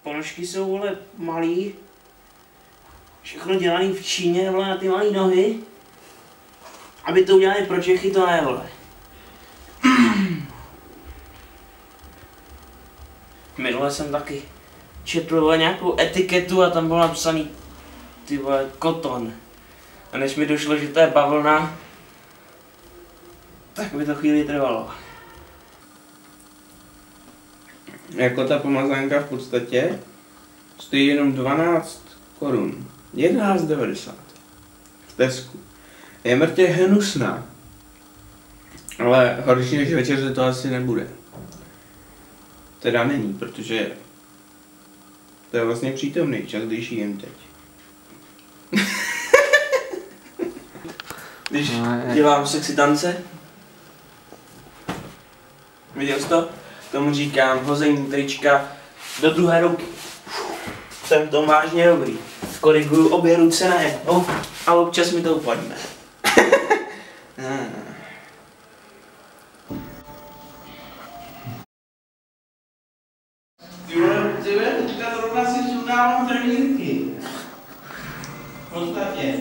ponožky jsou, vole, malý. Všechno dělaný v Číně, vole, na ty malé nohy. Aby to udělali pro Čechy, to ne, vole. Minule jsem taky četl, vole, nějakou etiketu a tam bylo napsaný, ty vole, koton. A než mi došlo, že to je bavlna, tak by to chvíli trvalo. Jako ta pomazánka v podstatě stojí jenom 12 korun. 11,90 v Tesku. Je mrtě hnusná. Ale horší než večeře to asi nebude. Teda není, protože to je vlastně přítomný čas, když jem teď. Když dělám sexy tance, viděl jsi to? Tomu říkám hození trička do druhé ruky. Jsem to vážně dobrý. Koriguju obě ruce najednou a občas mi to upadne. Ty teďka zrovna si sundávám trenýrky. V podstatě.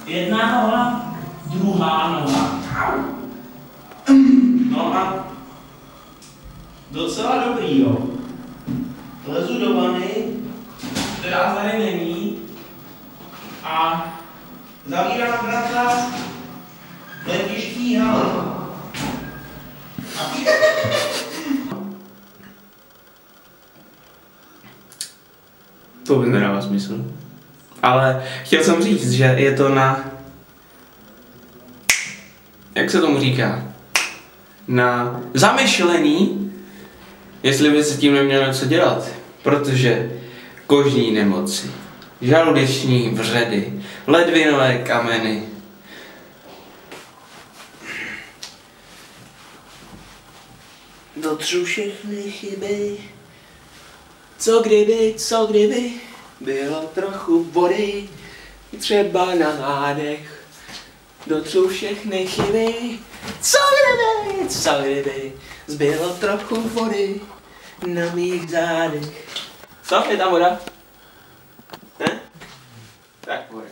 Jedna noha, druhá noha. No a docela dobrý, jo. Lezu do vany, která tady není, a zavírám vrata letištní haly. To by nedává smysl. Ale chtěl jsem říct, že je to na... Jak se tomu říká? Na zamyšlení, jestli by se tím nemělo něco dělat. Protože kožní nemoci, žaludeční vředy, ledvinové kameny. Dotřu všechny chyby. Co kdyby, bylo trochu vody, třeba na nádech. Dotřu všechny chyby. Co kdyby, zbylo trochu vody na mých zádech. Co, je tam voda? Ne? Tak voda.